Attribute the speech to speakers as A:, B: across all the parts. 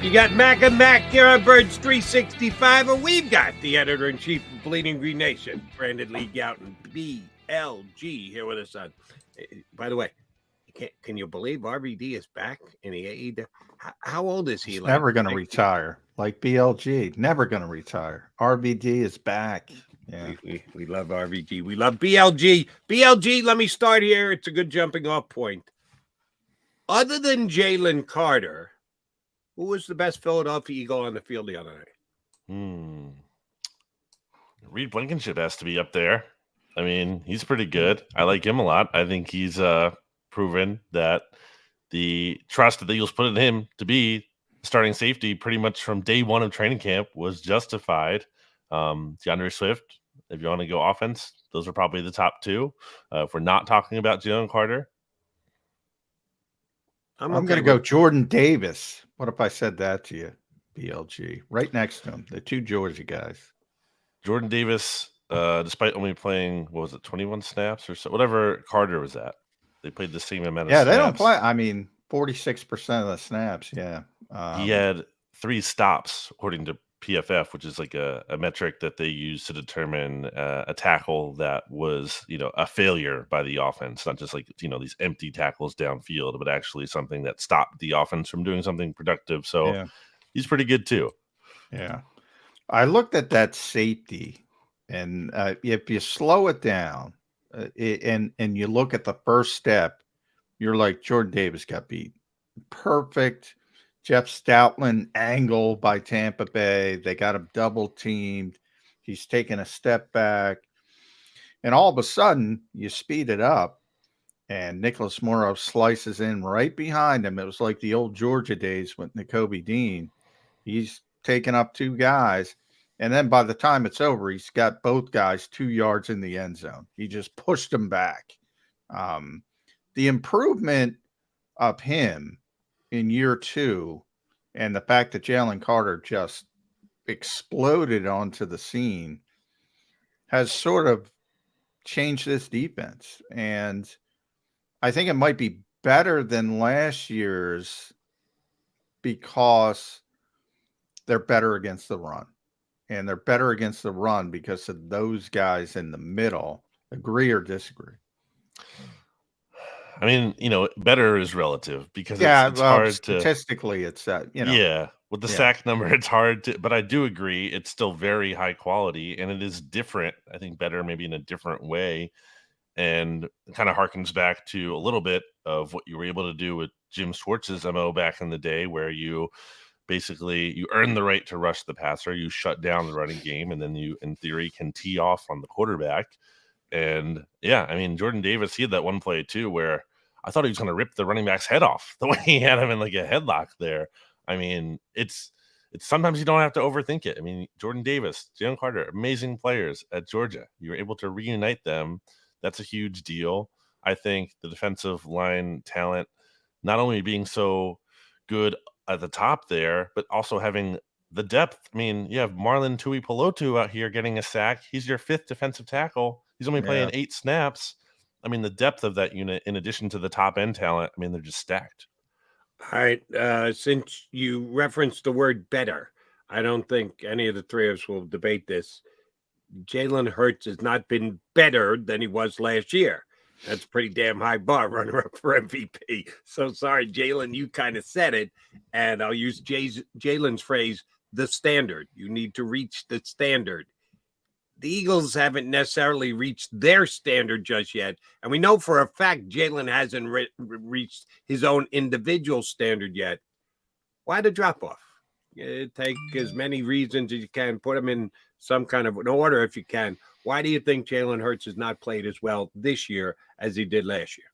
A: You got Mac and Mac here on Birds 365, and we've got the editor-in-chief of Bleeding Green Nation, Brandon Lee Gowton, BLG, here with us on. By the way, can you believe RVD is back in the AEW? How old is he?
B: He's never going to retire. Like BLG, never going to retire. RVD is back. Yeah,
A: we love RVD. We love BLG. BLG, let me start here. It's a good jumping off point. Other than Jalen Carter, who was the best Philadelphia Eagle on the field the other night?
C: Reed Blankenship has to be up there. I mean, he's pretty good. I like him a lot. I think he's proven that the trust that the Eagles put in him to be starting safety pretty much from day one of training camp was justified. DeAndre Swift, if you want to go offense, those are probably the top two. If we're not talking about Jalen Carter,
B: I'm going to go Jordan Davis. What if I said that to you, BLG? Right next to him, the two Georgia guys.
C: Jordan Davis, despite only playing, 21 snaps or so, whatever Carter was at. They played the same amount of snaps.
B: Yeah, they don't play. I mean, 46% of the snaps, yeah.
C: He had 3 stops, according to PFF, which is like a metric that they use to determine a tackle that was, a failure by the offense, not just like, these empty tackles downfield, but actually something that stopped the offense from doing something productive. So he's pretty good too.
B: Yeah. I looked at that safety, and if you slow it down and you look at the first step, you're like, Jordan Davis got beat. Perfect. Jeff Stoutland angle by Tampa Bay. They got him double teamed. He's taking a step back. And all of a sudden, you speed it up, and Nicholas Morrow slices in right behind him. It was like the old Georgia days with Nakobe Dean. He's taking up 2 guys. And then by the time it's over, he's got both guys 2 yards in the end zone. He just pushed them back. The improvement of him in year 2, and the fact that Jalen Carter just exploded onto the scene has sort of changed this defense. And I think it might be better than last year's because they're better against the run. And they're better against the run because of those guys in the middle. Agree or disagree?
C: I mean, better is relative because it's hard
B: statistically, it's that,
C: Yeah, with the sack number, it's hard to, but I do agree it's still very high quality, and it is different. I think better maybe in a different way, and it kind of harkens back to a little bit of what you were able to do with Jim Schwartz's MO back in the day, where you earn the right to rush the passer, you shut down the running game, and then you, in theory, can tee off on the quarterback. And yeah, I mean, Jordan Davis, he had that one play too where I thought he was going to rip the running back's head off the way he had him in like a headlock there. I mean, it's sometimes you don't have to overthink it. I mean, Jordan Davis, Jalen Carter, amazing players at Georgia. You were able to reunite them. That's a huge deal. I think the defensive line talent, not only being so good at the top there, but also having the depth. I mean, you have Marlon Tuipulotu out here getting a sack. He's your 5th defensive tackle. He's only playing 8 snaps. I mean, the depth of that unit, in addition to the top end talent, I mean, they're just stacked.
A: All right. Since you referenced the word better, I don't think any of the 3 of us will debate this. Jalen Hurts has not been better than he was last year. That's a pretty damn high bar, runner-up for MVP. So sorry, Jalen, you kind of said it. And I'll use Jalen's phrase, the standard. You need to reach the standard. The Eagles haven't necessarily reached their standard just yet. And we know for a fact Jalen hasn't reached his own individual standard yet. Why the drop-off? Take as many reasons as you can. Put them in some kind of an order if you can. Why do you think Jalen Hurts has not played as well this year as he did last year?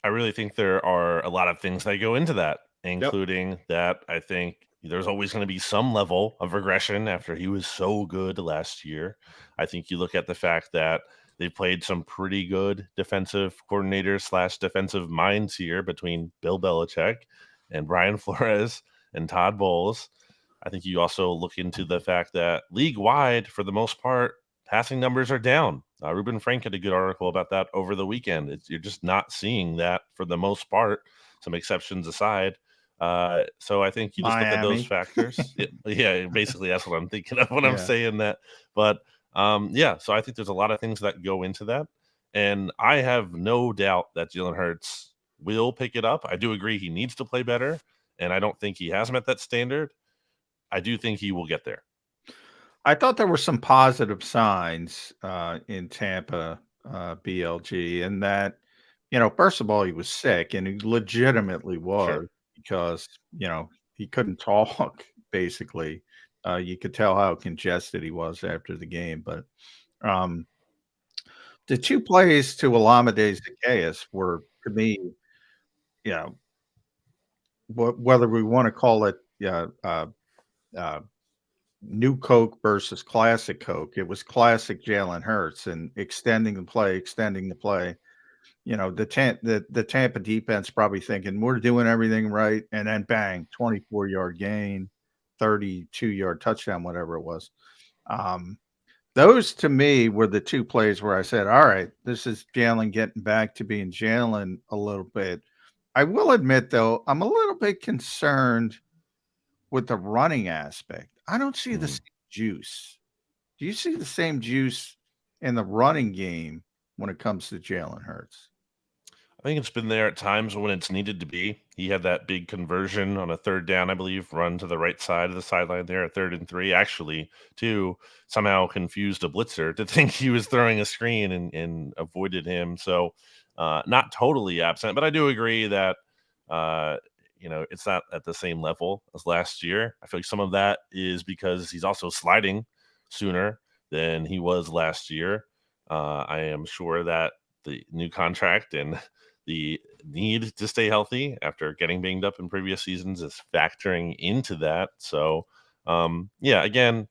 C: I really think there are a lot of things that go into that, including that I think there's always going to be some level of regression after he was so good last year. I think you look at the fact that they played some pretty good defensive coordinators / defensive minds here between Bill Belichick and Brian Flores and Todd Bowles. I think you also look into the fact that league-wide, for the most part, passing numbers are down. Ruben Frank had a good article about that over the weekend. You're just not seeing that for the most part, some exceptions aside. So I think you just look at those
B: Miami.
C: factors. Yeah, basically that's what I'm thinking of when I'm
B: Yeah.
C: saying that. But yeah, so I think there's a lot of things that go into that. And I have no doubt that Jalen Hurts will pick it up. I do agree he needs to play better, and I don't think he has met that standard. I do think he will get there.
B: I thought there were some positive signs in Tampa, BLG, in that, first of all, he was sick, and he legitimately was,
C: Sure.
B: because, he couldn't talk, basically. You could tell how congested he was after the game. But the two plays to Olamide Zaccheaus were, to me, whether we want to call it new Coke versus classic Coke, it was classic Jalen Hurts, and extending the play. The Tampa defense probably thinking we're doing everything right, and then bang, 24-yard gain, 32-yard touchdown, whatever it was. Those to me were the two plays where I said, all right, this is Jalen getting back to being Jalen a little bit. I will admit, though, I'm a little bit concerned with the running aspect. I don't see the same juice. Do you see the same juice in the running game when it comes to Jalen Hurts?
C: I think it's been there at times when it's needed to be. He had that big conversion on a third down, I believe, run to the right side of the sideline there, a 3rd and 3, actually, too, somehow confused a blitzer to think he was throwing a screen and avoided him. So not totally absent, but I do agree that, it's not at the same level as last year. I feel like some of that is because he's also sliding sooner than he was last year. I am sure that the new contract and the need to stay healthy after getting banged up in previous seasons is factoring into that. So, again,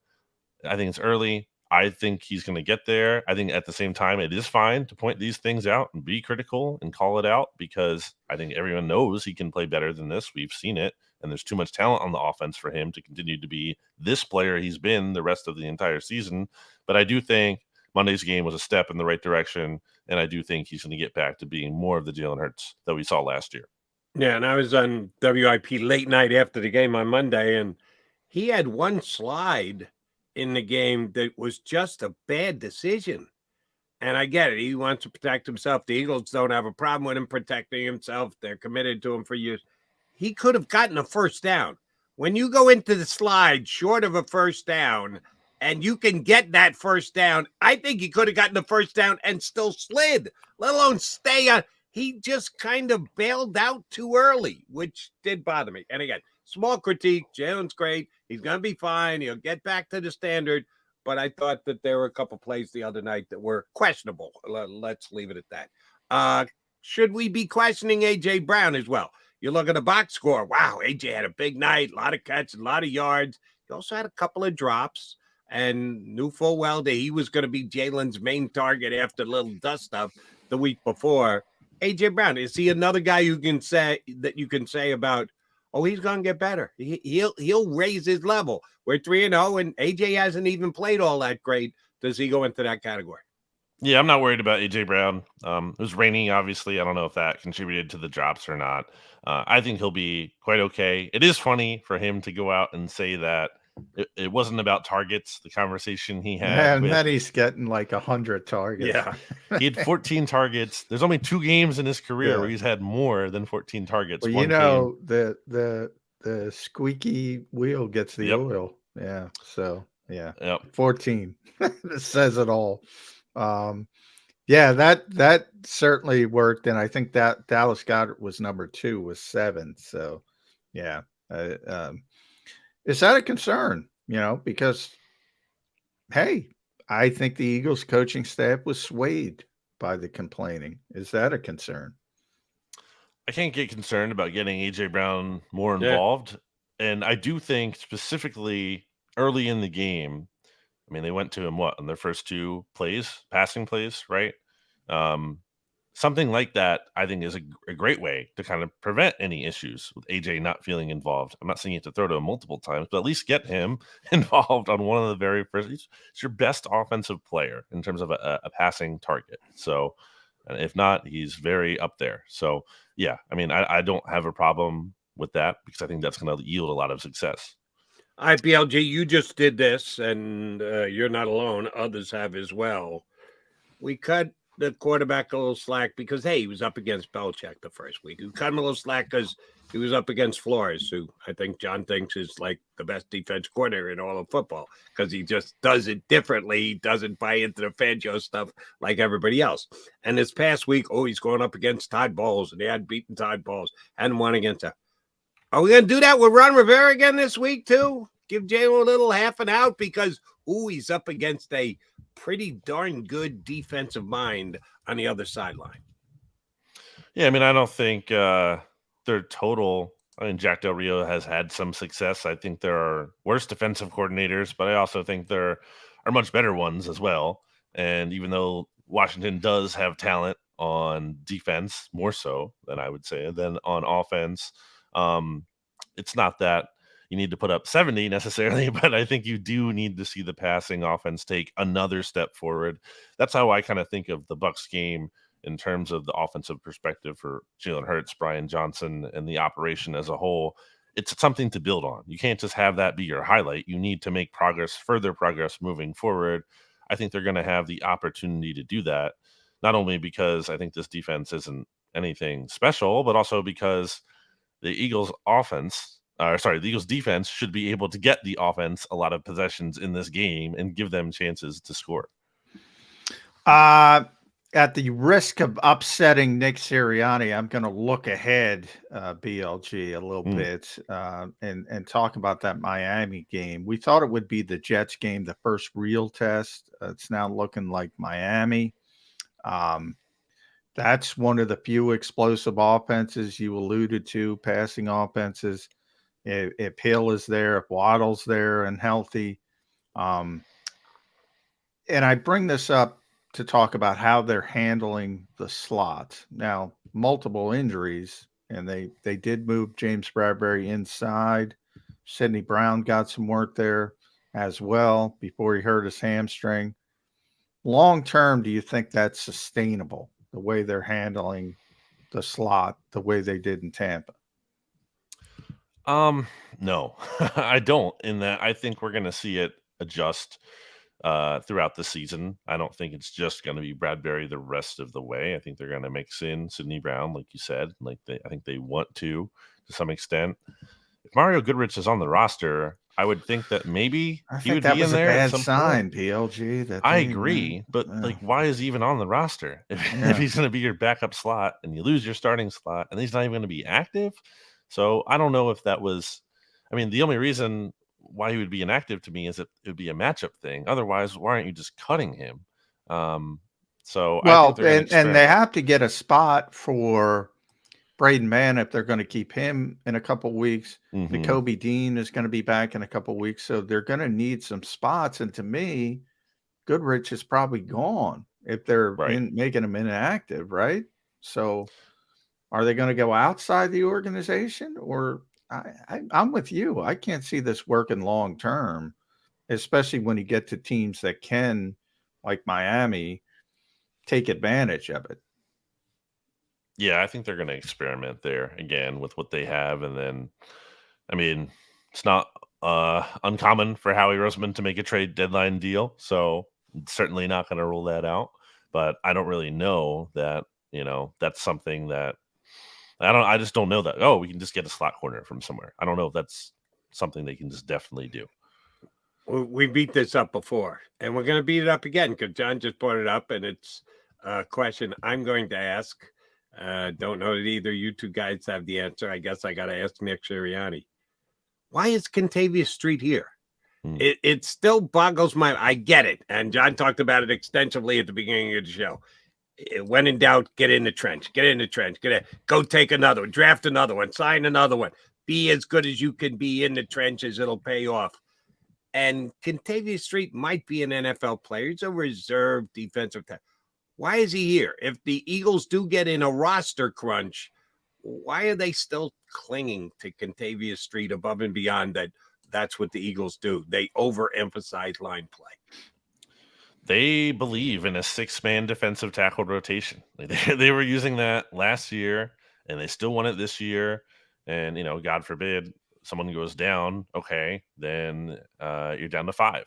C: I think it's early. I think he's going to get there. I think at the same time, it is fine to point these things out and be critical and call it out, because I think everyone knows he can play better than this. We've seen it, and there's too much talent on the offense for him to continue to be this player he's been the rest of the entire season. But I do think Monday's game was a step in the right direction, and I do think he's going to get back to being more of the Jalen Hurts that we saw last year.
A: Yeah, and I was on WIP late night after the game on Monday, and he had one slide in the game that was just a bad decision. And I get it. He wants to protect himself. The Eagles don't have a problem with him protecting himself. They're committed to him for years. He could have gotten a first down. When you go into the slide short of a first down and you can get that first down, I think he could have gotten the first down and still slid, let alone stay on. He just kind of bailed out too early, which did bother me. And again, small critique. Jalen's great. He's going to be fine. He'll get back to the standard. But I thought that there were a couple plays the other night that were questionable. Let's leave it at that. Should we be questioning A.J. Brown as well? You look at the box score. Wow, A.J. had a big night, a lot of catches, a lot of yards. He also had a couple of drops and knew full well that he was going to be Jalen's main target after the little dust up the week before. A.J. Brown, is he another guy you can say about, oh, he's going to get better. He'll raise his level. We're 3-0, and AJ hasn't even played all that great. Does he go into that category?
C: Yeah, I'm not worried about A.J. Brown. It was raining, obviously. I don't know if that contributed to the drops or not. I think he'll be quite okay. It is funny for him to go out and say that it wasn't about targets, the conversation he had.
B: And then he's getting like 100 targets.
C: Yeah. He had 14 targets. There's only 2 games in his career where he's had more than 14 targets.
B: Well, the squeaky wheel gets the oil. Yeah. So, yeah. 14. That says it all. That certainly worked. And I think that Dallas Goedert was number 2 with 7. So, yeah. Is that a concern? Because, hey, I think the Eagles coaching staff was swayed by the complaining. Is that a concern?
C: I can't get concerned about getting A.J. Brown more involved. And I do think specifically early in the game, I mean, they went to him, on their first 2 passing plays, right? Something like that, I think, is a great way to kind of prevent any issues with AJ not feeling involved. I'm not saying you have to throw to him multiple times, but at least get him involved on one of the very first. He's your best offensive player in terms of a passing target. So if not, he's very up there. So, yeah, I mean, I don't have a problem with that, because I think that's going to yield a lot of success.
A: All right, BLG, you just did this, and you're not alone. Others have as well. We cut the quarterback a little slack because, hey, he was up against Belichick the first week. We cut him a little slack because he was up against Flores, who I think John thinks is like the best defense coordinator in all of football because he just does it differently. He doesn't buy into the Fangio stuff like everybody else. And this past week, he's going up against Todd Bowles, and he hadn't beaten Todd Bowles, hadn't won against him. Are we going to do that with Ron Rivera again this week, too? Give Jalen a little half an out because, he's up against a pretty darn good defensive mind on the other sideline.
C: Yeah, I mean, I don't think their total. I mean, Jack Del Rio has had some success. I think there are worse defensive coordinators, but I also think there are much better ones as well. And even though Washington does have talent on defense, more so than I would say, than on offense, it's not that you need to put up 70 necessarily, but I think you do need to see the passing offense take another step forward. That's how I kind of think of the Bucs game in terms of the offensive perspective for Jalen Hurts, Brian Johnson, and the operation as a whole. It's something to build on. You can't just have that be your highlight. You need to make progress, further progress moving forward. I think they're going to have the opportunity to do that, not only because I think this defense isn't anything special, but also because the Eagles the Eagles defense should be able to get the offense a lot of possessions in this game and give them chances to score.
B: At the risk of upsetting Nick Sirianni, I'm going to look ahead, BLG, a little bit and talk about that Miami game. We thought it would be the Jets game, the first real test. It's now looking like Miami. That's one of the few explosive offenses you alluded to, passing offenses. If Hill is there, if Waddle's there and healthy. And I bring this up to talk about how they're handling the slot. Now, multiple injuries, and they did move James Bradbury inside. Sidney Brown got some work there as well before he hurt his hamstring. Long term, do you think that's sustainable, the way they're handling the slot, the way they did in Tampa?
C: No, I don't. In that, I think we're going to see it adjust throughout the season. I don't think it's just going to be Bradbury the rest of the way. I think they're going to mix in Sidney Brown, like you said. I think they want to some extent. If Mario Goodrich is on the roster, I would think that maybe he would be in there.
B: That was a bad sign, PLG.
C: I agree, but why is he even on the roster if he's going to be your backup slot and you lose your starting slot and he's not even going to be active? So I don't know if that was. I mean, the only reason why he would be inactive to me is that it would be a matchup thing. Otherwise, why aren't you just cutting him? And
B: they have to get a spot for Braden Mann if they're going to keep him in a couple of weeks. Kobe Dean is going to be back in a couple of weeks, so they're going to need some spots. And to me, Goodrich is probably gone if they're making him inactive, right? So, are they going to go outside the organization, or? I'm with you. I can't see this working long term, especially when you get to teams that can, like Miami, take advantage of it.
C: Yeah, I think they're going to experiment there again with what they have. And then, I mean, it's not uncommon for Howie Roseman to make a trade deadline deal. So certainly not going to rule that out. But I don't really know that, that's something that I just don't know that. We can just get a slot corner from somewhere. I don't know if that's something they can just definitely do.
A: We beat this up before, and we're going to beat it up again because John just brought it up, and it's a question I'm going to ask. Don't know that either you two guys have the answer. I guess I got to ask Nick Sirianni. Why is Kentavious Street here? It still boggles my. I get it, and John talked about it extensively at the beginning of the show. When in doubt, get in the trench. Go take another one. Draft another one. Sign another one. Be as good as you can be in the trenches. It'll pay off. And Kentavious Street might be an NFL player. He's a reserve defensive tackle. Why is he here? If the Eagles do get in a roster crunch, why are they still clinging to Kentavious Street above and beyond that? That's what the Eagles do. They overemphasize line play.
C: They believe in a 6-man defensive tackle rotation. They were using that last year, and they still want it this year. and God forbid someone goes down, okay, then you're down to 5.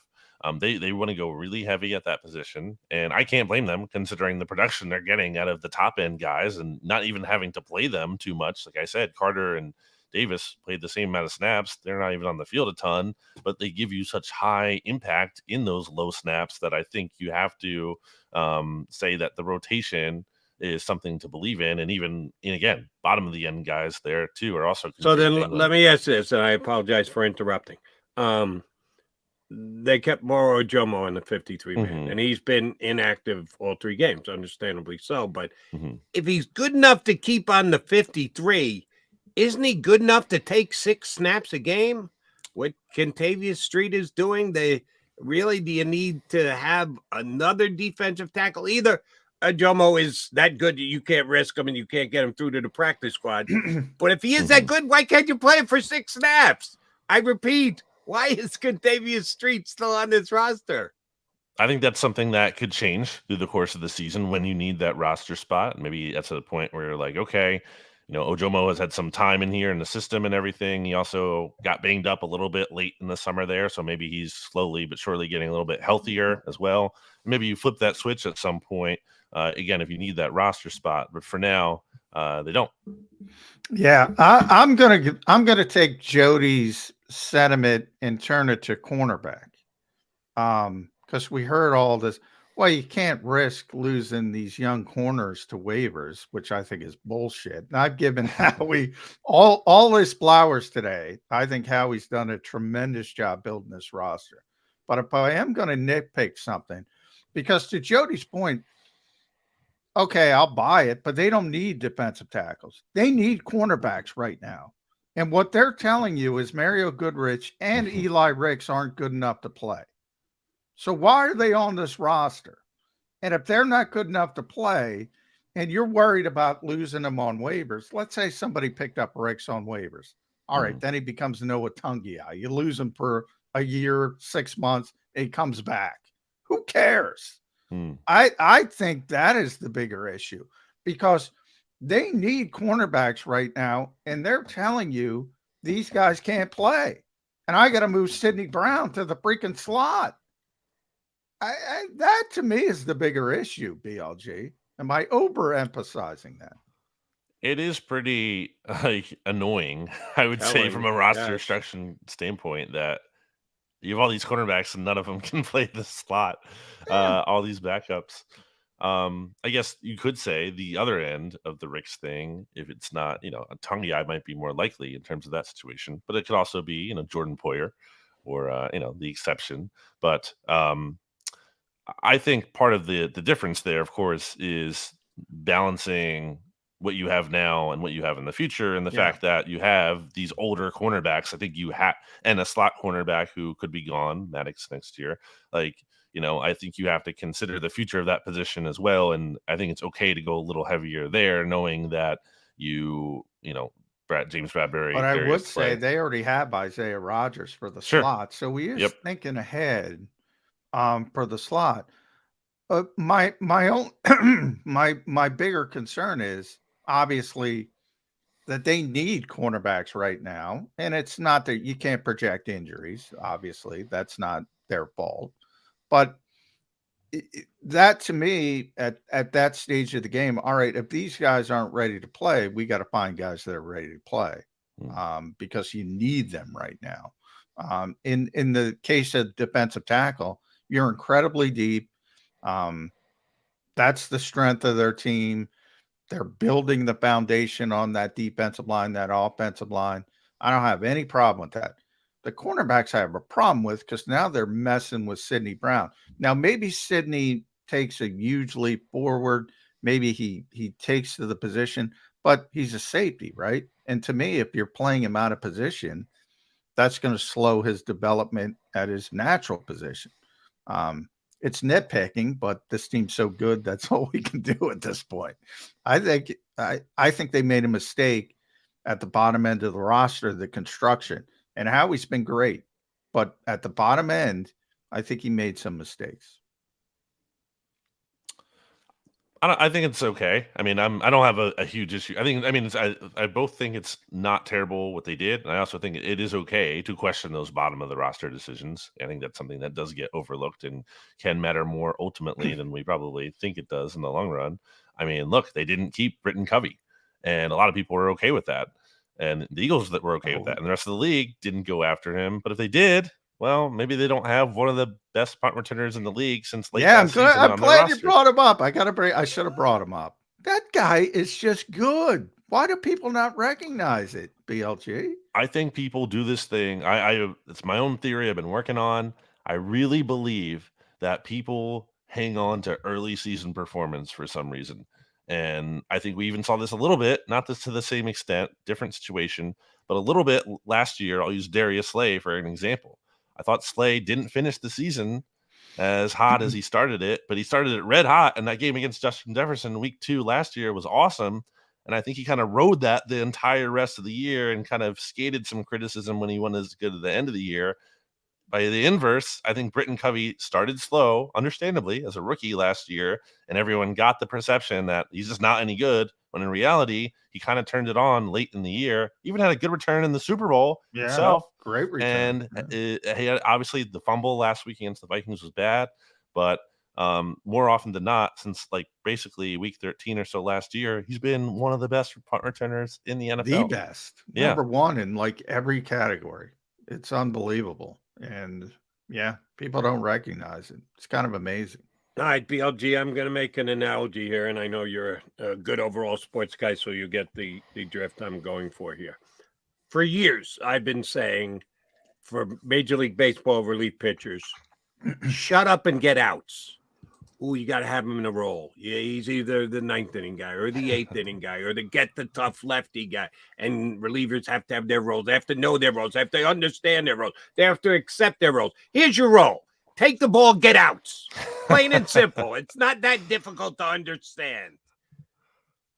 C: They want to go really heavy at that position, and I can't blame them considering the production they're getting out of the top end guys, and not even having to play them too much. Like I said, Carter and Davis played the same amount of snaps. They're not even on the field a ton, but they give you such high impact in those low snaps that I think you have to say that the rotation is something to believe in. And even, and again, bottom of the end guys there too are also.
A: So then let me ask this, and I apologize for interrupting. They kept Moro Ojomo in the 53-man, and he's been inactive all 3 games, understandably so. But if he's good enough to keep on the 53, isn't he good enough to take 6 snaps a game? What Kentavious Street is doing, do you need to have another defensive tackle? Either Ojomo is that good that you can't risk him and you can't get him through to the practice squad. But if he is that good, why can't you play him for 6 snaps? I repeat, why is Kentavious Street still on this roster?
C: I think that's something that could change through the course of the season when you need that roster spot. Maybe that's a point where you're like, okay, Ojomo has had some time in here in the system and everything. He also got banged up a little bit late in the summer there, so maybe he's slowly but surely getting a little bit healthier as well. Maybe you flip that switch at some point, again, if you need that roster spot. But for now, they don't.
B: Yeah, I'm gonna take Jody's sentiment and turn it to cornerback, because we heard all this. Well, you can't risk losing these young corners to waivers, which I think is bullshit. And I've given Howie all his flowers today. I think Howie's done a tremendous job building this roster. But if I am going to nitpick something, because to Jody's point, okay, I'll buy it, but they don't need defensive tackles. They need cornerbacks right now. And what they're telling you is Mario Goodrich and Eli Ricks aren't good enough to play. So why are they on this roster? And if they're not good enough to play, and you're worried about losing them on waivers, let's say somebody picked up Ricks on waivers. All right, then he becomes Noah Tungia. You lose him for a year, 6 months, and he comes back. Who cares? I think that is the bigger issue, because they need cornerbacks right now, and they're telling you these guys can't play. And I got to move Sidney Brown to the freaking slot. That to me is the bigger issue, BLG. Am I overemphasizing that?
C: It is pretty annoying, I would say, from a roster construction standpoint, that you have all these cornerbacks and none of them can play the slot. All these backups. I guess you could say the other end of the Ricks thing, if it's not, a Tungia might be more likely in terms of that situation, but it could also be, Jordan Poyer or, the exception. But I think part of the difference there, of course, is balancing what you have now and what you have in the future, and the fact that you have these older cornerbacks. I think you have, and a slot cornerback who could be gone, Maddox, next year. I think you have to consider the future of that position as well. And I think it's okay to go a little heavier there, knowing that James Bradbury.
B: But I would say they already have Isaiah Rodgers for the slot, so we is thinking ahead. For the slot, my own my bigger concern is obviously that they need cornerbacks right now, and it's not that you can't project injuries. Obviously, that's not their fault, but that to me at that stage of the game, all right, if these guys aren't ready to play, we got to find guys that are ready to play, because you need them right now. In the case of defensive tackle, you're incredibly deep. That's the strength of their team. They're building the foundation on that defensive line, that offensive line. I don't have any problem with that. The cornerbacks I have a problem with, because now they're messing with Sidney Brown. Now, maybe Sidney takes a huge leap forward. Maybe he takes to the position, but he's a safety, right? And to me, if you're playing him out of position, that's going to slow his development at his natural position. It's nitpicking, but this team's so good, that's all we can do at this point. I think they made a mistake at the bottom end of the roster, the construction. And Howie's been great, but at the bottom end, I think he made some mistakes.
C: I think it's okay. I mean, I don't have a huge issue. I both think it's not terrible what they did, and I also think it is okay to question those bottom of the roster decisions. I think that's something that does get overlooked and can matter more ultimately than we probably think it does in the long run. I mean, look, they didn't keep Britain Covey, and a lot of people were okay with that, and the Eagles that were okay with that, and the rest of the league didn't go after him. But if they did, well, maybe they don't have one of the best punt returners in the league since late last season
B: I'm
C: on their
B: glad you
C: roster.
B: brought him up. I should have brought him up. That guy is just good. Why do people not recognize it, BLG?
C: I think people do this thing. It's my own theory I've been working on. I really believe that people hang on to early season performance for some reason. And I think we even saw this a little bit, not this to the same extent, different situation, but a little bit last year. I'll use Darius Slay for an example. I thought Slay didn't finish the season as hot as he started it, but he started it red hot. And that game against Justin Jefferson week 2 last year was awesome. And I think he kind of rode that the entire rest of the year and kind of skated some criticism when he wasn't as good at the end of the year. By the inverse, I think Britain Covey started slow, understandably, as a rookie last year, and everyone got the perception that he's just not any good, when in reality, he kind of turned it on late in the year, even had a good return in the Super Bowl itself.
B: Great return.
C: And he had, obviously, the fumble last week against the Vikings was bad, but more often than not, since like basically week 13 or so last year, he's been one of the best punt returners in the NFL.
B: The best.
C: Yeah.
B: Number one in like every category. It's unbelievable. And yeah, people don't recognize it. It's kind of amazing.
A: All right, BLG, I'm going to make an analogy here, and I know you're a good overall sports guy, so you get the drift I'm going for here. For years, I've been saying for Major League Baseball relief pitchers, shut up and get outs. Ooh, you got to have him in a role. Yeah, he's either the 9th inning guy or the 8th inning guy or the get the tough lefty guy. And relievers have to have their roles. They have to know their roles. They have to understand their roles. They have to accept their roles. Here's your role. Take the ball, get outs. Plain and simple. It's not that difficult to understand.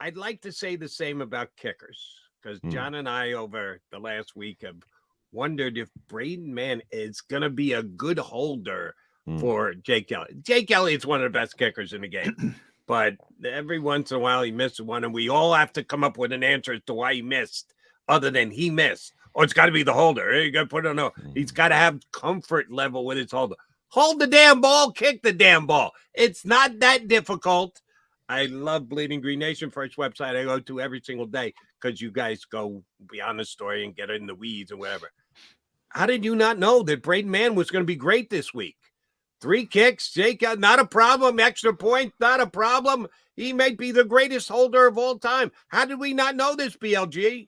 A: I'd like to say the same about kickers because John and I over the last week have wondered if Braden Mann is going to be a good holder for Jake Elliott. Jake Elliott's one of the best kickers in the game, but every once in a while he misses one, and we all have to come up with an answer as to why he missed, other than he missed. Or it's got to be the holder. You got to put it on. He's got to have comfort level with his holder. Hold the damn ball, kick the damn ball. It's not that difficult. I love Bleeding Green Nation, first website I go to every single day because you guys go beyond the story and get in the weeds and whatever. How did you not know that Braden Mann was going to be great this week? 3 kicks, Jake, not a problem. Extra point, not a problem. He might be the greatest holder of all time. How did we not know this, BLG?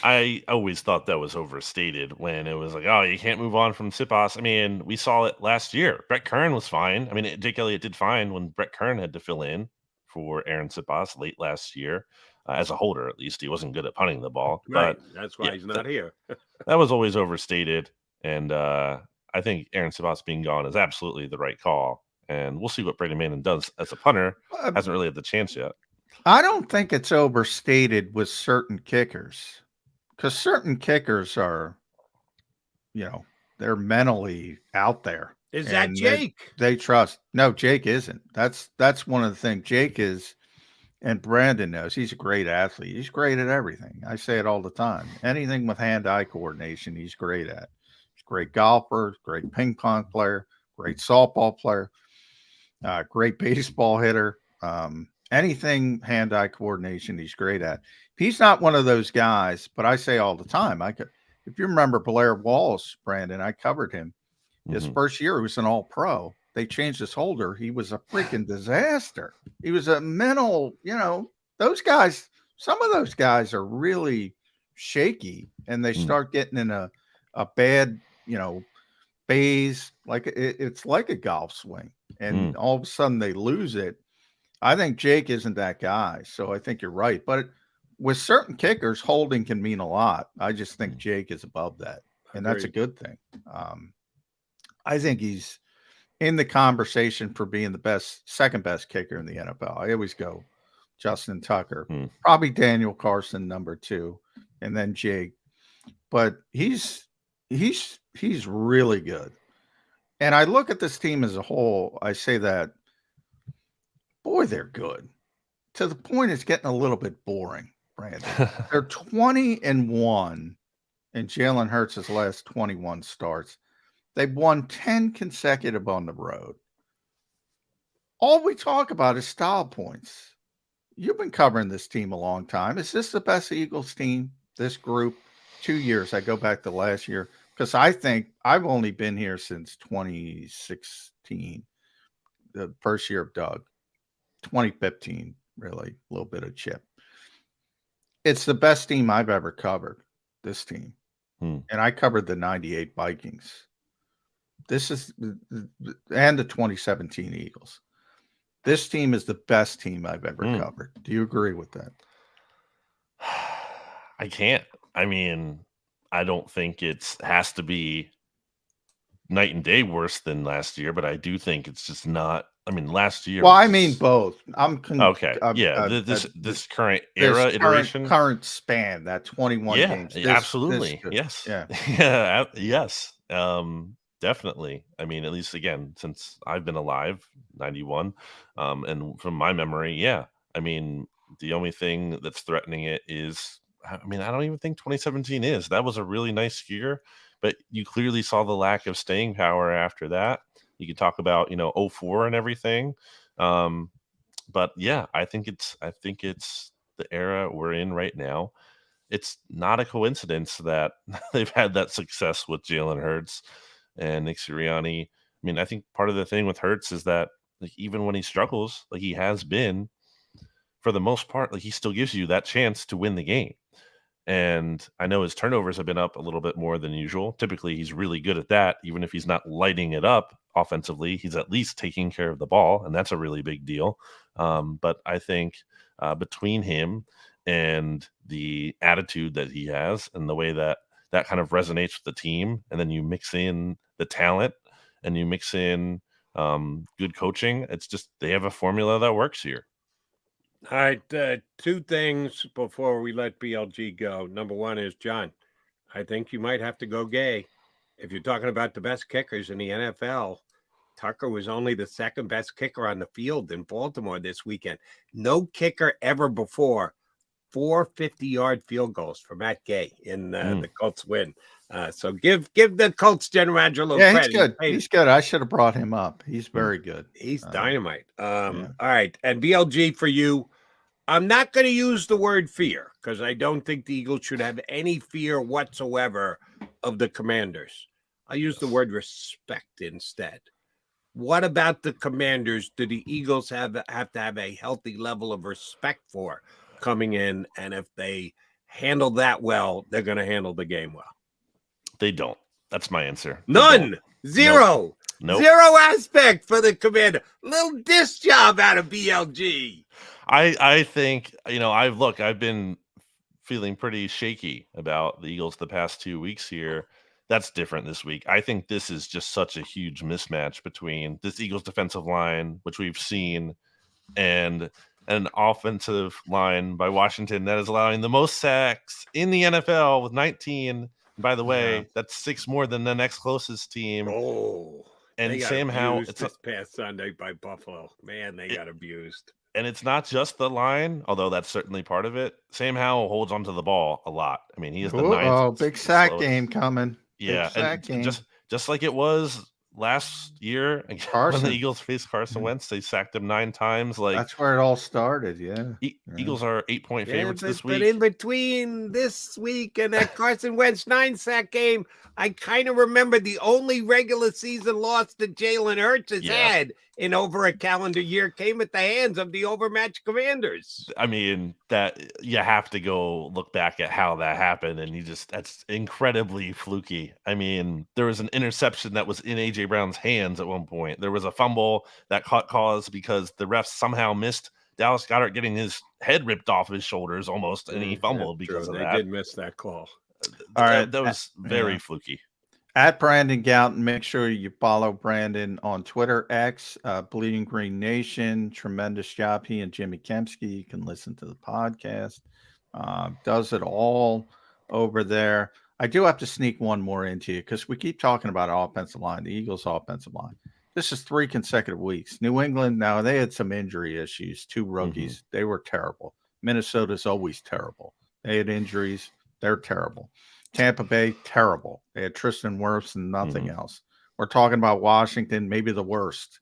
C: I always thought that was overstated when it was like, oh, you can't move on from Siposs. I mean, we saw it last year. Brett Kern was fine. I mean, Jake Elliott did fine when Brett Kern had to fill in for Aaron Siposs late last year. As a holder, at least. He wasn't good at punting the ball.
A: Right.
C: But
A: that's why he's not here.
C: That was always overstated. And I think Aaron Siposs being gone is absolutely the right call. And we'll see what Braden Mann does as a punter. Hasn't really had the chance yet.
B: I don't think it's overstated with certain kickers. Because certain kickers are, they're mentally out there.
A: Is that Jake?
B: They trust. No, Jake isn't. That's one of the things. Jake is, and Brandon knows, he's a great athlete. He's great at everything. I say it all the time. Anything with hand-eye coordination, he's great at. He's a great golfer, great ping pong player, great softball player, great baseball hitter. Anything hand-eye coordination, he's great at. He's not one of those guys, but I say all the time, if you remember Blair Walsh, Brandon, I covered him. His first year, he was an all-pro. They changed his holder. He was a freaking disaster. He was a mental, those guys, some of those guys are really shaky, and they start getting in a bad, phase. Like it's like a golf swing, and all of a sudden they lose it. I think Jake isn't that guy, so I think you're right. But with certain kickers, holding can mean a lot. I just think Jake is above that, and that's a good thing. I think he's in the conversation for being the second best kicker in the NFL. I always go Justin Tucker, probably Daniel Carson, number 2, and then Jake. But he's really good. And I look at this team as a whole. I say that Boy, they're good. To the point it's getting a little bit boring, Brandon. They're 20-1 in Jalen Hurts' last 21 starts. They've won 10 consecutive on the road. All we talk about is style points. You've been covering this team a long time. Is this the best Eagles team, this group? 2 years. I go back to last year because I think I've only been here since 2016, the first year of Doug. 2015, really, a little bit of Chip. It's the best team I've ever covered, this team. And I covered the 98 Vikings. This is, and the 2017 Eagles. This team is the best team I've ever covered. Do you agree with that?
C: I can't. I mean, I don't think it has to be night and day worse than last year, but I do think it's just not. I mean, last year.
B: Well, I mean both.
C: Okay. This current era iteration,
B: current span, that 21 games.
C: Absolutely. Yes.
B: Yeah.
C: Yeah. Yes. Definitely. I mean, at least again, since I've been alive, 91, and from my memory, yeah. I mean, the only thing that's threatening it is, I mean, I don't even think 2017 is. That was a really nice year, but you clearly saw the lack of staying power after that. You could talk about, 04 and everything. But yeah, I think it's the era we're in right now. It's not a coincidence that they've had that success with Jalen Hurts and Nick Sirianni. I mean, I think part of the thing with Hurts is that, like, even when he struggles, like he has been, for the most part, like he still gives you that chance to win the game. And I know his turnovers have been up a little bit more than usual. Typically, he's really good at that. Even if he's not lighting it up offensively, he's at least taking care of the ball, and that's a really big deal. But I think between him and the attitude that he has and the way that kind of resonates with the team, and then you mix in the talent and you mix in good coaching, it's just they have a formula that works here.
A: All right, two things before we let BLG go. Number one is, John, I think you might have to go gay. If you're talking about the best kickers in the NFL, Tucker was only the second best kicker on the field in Baltimore this weekend. No kicker ever before. 4 50-yard field goals for Matt Gay in the Colts win. So give the Colts general manager a little credit.
B: He's good. He's good. I should have brought him up. He's very good.
A: He's dynamite. All right. And BLG, for you, I'm not going to use the word fear because I don't think the Eagles should have any fear whatsoever of the Commanders. I'll use the word respect instead. What about the Commanders do the Eagles have to have a healthy level of respect for coming in? And if they handle that well, they're going to handle the game well.
C: They don't. That's my answer.
A: None. Zero.
C: Nope.
A: Zero aspect for the Commander. Little disc job out of BLG.
C: I think, I've been feeling pretty shaky about the Eagles the past 2 weeks here. That's different this week. I think this is just such a huge mismatch between this Eagles defensive line, which we've seen, and an offensive line by Washington that is allowing the most sacks in the NFL with 19. And by the way, that's 6 more than the next closest team.
A: Oh,
C: and Sam Howell,
A: it's this past Sunday by Buffalo. Man, they got abused.
C: And it's not just the line, although that's certainly part of it. Sam Howell holds onto the ball a lot. I mean, he is the ninth.
B: Oh, big sack game coming.
C: Yeah, and just like it was last year when the Eagles faced Carson Wentz, they sacked him 9 times. Like,
B: that's where it all started.
C: Eagles are 8-point favorites this week.
A: But in between this week and that Carson Wentz 9-sack game, I kind of remember the only regular season loss that Jalen Hurts has had in over a calendar year came at the hands of the overmatched Commanders.
C: I mean, that you have to go look back at how that happened, and that's incredibly fluky. I mean, there was an interception that was in AJ Brown's hands at one point. There was a fumble that caught cause because the refs somehow missed Dallas Goedert getting his head ripped off his shoulders almost, and he fumbled because of that.
A: They did miss that call.
B: All right,
C: that was very fluky.
B: At Brandon Gowton, make sure you follow Brandon on Twitter, X, Bleeding Green Nation. Tremendous job. He and Jimmy Kempski. You can listen to the podcast. Does it all over there. I do have to sneak one more into you because we keep talking about offensive line, the Eagles' offensive line. This is 3 consecutive weeks. New England, now they had some injury issues. 2
C: Mm-hmm.
B: rookies. They were terrible. Minnesota's always terrible. They had injuries. They're terrible. Tampa Bay, terrible. They had Tristan Wirfs and nothing else. We're talking about Washington, maybe the worst.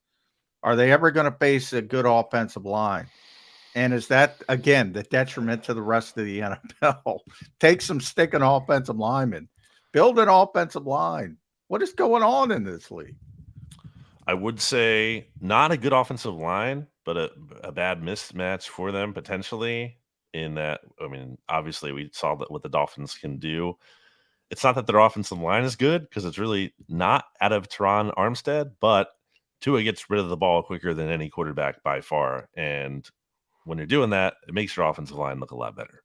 B: Are they ever going to face a good offensive line? And is that, again, the detriment to the rest of the NFL? Take some sticking offensive linemen. Build an offensive line. What is going on in this league?
C: I would say not a good offensive line, but a bad mismatch for them potentially. In that, I mean, obviously we saw that what the Dolphins can do. It's not that their offensive line is good because it's really not out of Teron Armstead, but Tua gets rid of the ball quicker than any quarterback by far. And when you're doing that, it makes your offensive line look a lot better.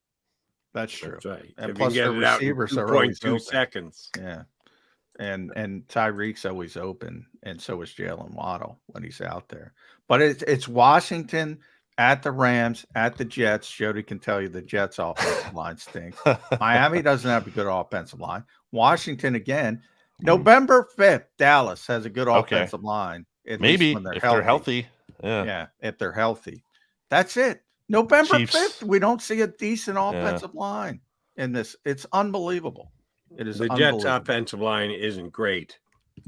B: That's true.
A: That's right.
B: And
A: If
B: plus
A: you
B: the
A: can get it out in
B: receivers are always
A: 2.2
B: open.
A: seconds.
B: Yeah. And Tyreek's always open, and so is Jalen Waddle when he's out there. But it's Washington at the Rams, at the Jets. Jody can tell you the Jets' offensive line stinks. Miami doesn't have a good offensive line. Washington again. November 5th, Dallas has a good offensive line. At
C: Maybe
B: least when
C: if they're healthy.
B: Yeah, if they're healthy. That's it. November
C: Chiefs.
B: 5th, we don't see a decent offensive line in this. It's unbelievable. It is
A: The
B: unbelievable.
A: Jets' offensive line isn't great.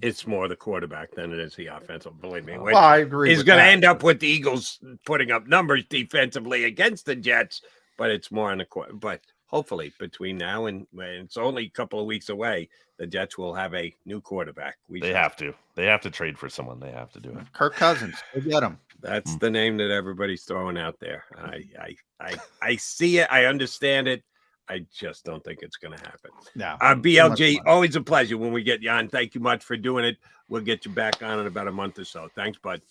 A: It's more the quarterback than it is the offensive. Believe me.
B: Well, I agree.
A: He's
B: with
A: going to
B: that.
A: end up with the Eagles putting up numbers defensively against the Jets, but it's more on the court. But hopefully, between now and it's only a couple of weeks away, the Jets will have a new quarterback.
C: They have to. They have to trade for someone. They have to do it.
B: Kirk Cousins. Go get him.
A: That's the name that everybody's throwing out there. I see it. I understand it. I just don't think it's going to happen.
B: No.
A: BLG, always a pleasure when we get you on. Thank you much for doing it. We'll get you back on in about a month or so. Thanks, bud.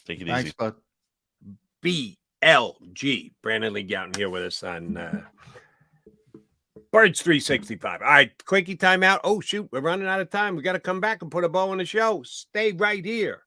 C: Take it
B: Thanks,
C: easy.
B: bud.
A: BLG. Brandon Lee Gowton here with us on Birds 365. All right, quickie timeout. Oh, shoot. We're running out of time. We got to come back and put a bow on the show. Stay right here.